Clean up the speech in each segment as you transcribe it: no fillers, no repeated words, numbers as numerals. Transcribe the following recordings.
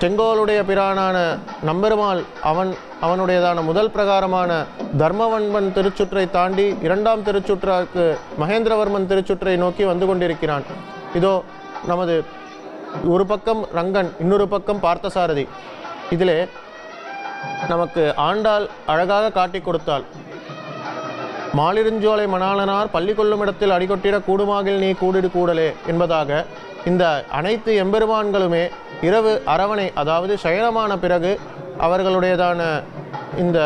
செங்கோலுடைய பிரானான நம்பெருமாள் அவனுடையதான முதல் பிரகாரமான தர்மவன்மன் திருச்சுற்றை தாண்டி இரண்டாம் திருச்சுற்றாக்கு மகேந்திரவர்மன் திருச்சுற்றை நோக்கி வந்து கொண்டிருக்கிறான். இதோ நமது ஒரு பக்கம் ரங்கன், இன்னொரு பக்கம் பார்த்தசாரதி. இதிலே நமக்கு ஆண்டாள் அழகாக காட்டி கொடுத்தாள். மாலிருஞ்சோலை மணாளனார் பள்ளி கொள்ளும் இடத்தில் அடிகொட்டிட கூடுமாகில் நீ கூடிடு கூடலே என்பதாக இந்த அனைத்து எம்பெருமான்களுமே இரவு அரவணை, அதாவது சயனமான பிறகு அவர்களுடையதான இந்த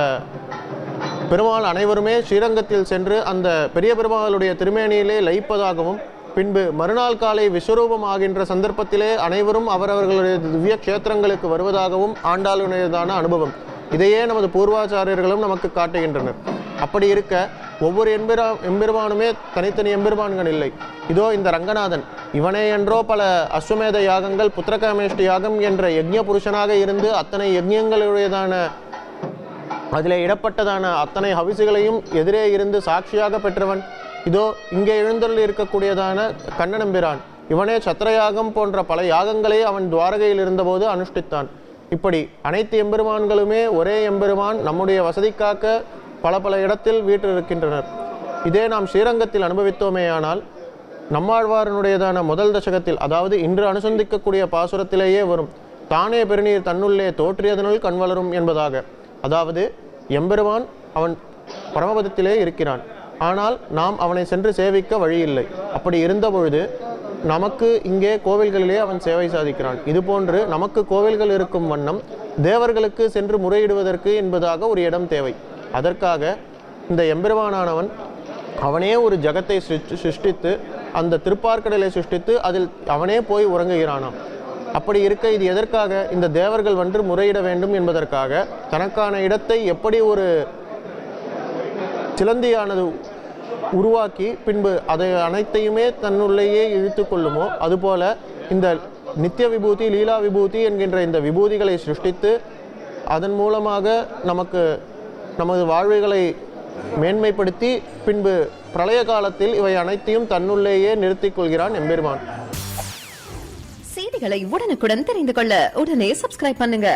பெருமாள் அனைவருமே ஸ்ரீரங்கத்தில் சென்று அந்த பெரிய பெருமாளுடைய திருமேனியிலே லயிப்பதாகவும், பின்பு மறுநாள் காலை விஸ்வரூபம் ஆகின்ற சந்தர்ப்பத்திலே அனைவரும் அவரவர்களுடைய திவ்ய கஷேத்திரங்களுக்கு வருவதாகவும் ஆண்டாளுடையதான அனுபவம். இதையே நமது பூர்வாச்சாரியர்களும் நமக்கு காட்டுகின்றனர். அப்படி இருக்க ஒவ்வொரு எம்பெருமானுமே தனித்தனி எம்பெருமான்கள் இல்லை. இதோ இந்த ரங்கநாதன், இவனே என்றோ பல அஸ்வமேத யாகங்கள், புத்திரகாமேஷ்டி யாகம் என்ற யஜ்ஞ புருஷனாக இருந்து அத்தனை யஜ்ஞங்களுடையதான அதிலே இடப்பட்டதான அத்தனை ஹவிசுகளையும் எதிரே இருந்து சாட்சியாக பெற்றவன். இதோ இங்கே எழுந்தருள் இருக்கக்கூடியதான கண்ணனம்பிரான், இவனே சத்திரயாகம் போன்ற பல யாகங்களை அவன் துவாரகையில் இருந்தபோது அனுஷ்டித்தான். இப்படி அனைத்து எம்பெருமான்களுமே ஒரே எம்பெருமான் நம்முடைய வசதிக்காக பல பல இடத்தில் வீற்றிருக்கின்றனர். இதே நாம் ஸ்ரீரங்கத்தில் அனுபவித்தோமேயானால் நம்மாழ்வாரனுடையதான முதல் தசகத்தில், அதாவது இன்று அனுசந்திக்கக்கூடிய பாசுரத்திலேயே வரும் தானே பெருநீர் தன்னுள்ளே தோற்றியதனுள் கண் வளரும் என்பதாக. அதாவது எம்பெருமான் அவன் பரமபதத்திலே இருக்கிறான், ஆனால் நாம் அவனை சென்று சேவிக்க வழியில்லை. அப்படி இருந்த பொழுது நமக்கு இங்கே கோவில்களிலே அவன் சேவை சாதிக்கிறான். இதுபோன்று நமக்கு கோவில்கள் இருக்கும் வண்ணம் தேவர்களுக்கு சென்று முறையிடுவதற்கு என்பதாக ஒரு இடம் தேவை. அதற்காக இந்த எம்பெருமானானவன் அவனே ஒரு ஜகத்தை சிருஷ்டித்து, அந்த திருப்பார்க்கடலை சிருஷ்டித்து அதில் அவனே போய் உறங்குகிறானாம். அப்படி இருக்க இது எதற்காக? இந்த தேவர்கள் வந்து முறையிட வேண்டும் என்பதற்காக தனக்கான இடத்தை எப்படி ஒரு சிலந்தியானது உருவாக்கி பின்பு அதை அனைத்தையுமே தன்னுள்ளேயே இழுத்து கொள்ளுமோ, அதுபோல இந்த நித்திய விபூதி, லீலா விபூதி என்கின்ற இந்த விபூதிகளை சிருஷ்டித்து அதன் மூலமாக நமக்கு நமது வாழ்வுகளை மேன்மைப்படுத்தி பின்பு பிரளய காலத்தில் இவை அனைத்தையும் தன்னுள்ளேயே நிறுத்திக் கொள்கிறான் எம்பெருமான். செய்திகளை உடனுக்குடன் தெரிந்து கொள்ள உடனே சப்ஸ்கிரைப் பண்ணுங்க.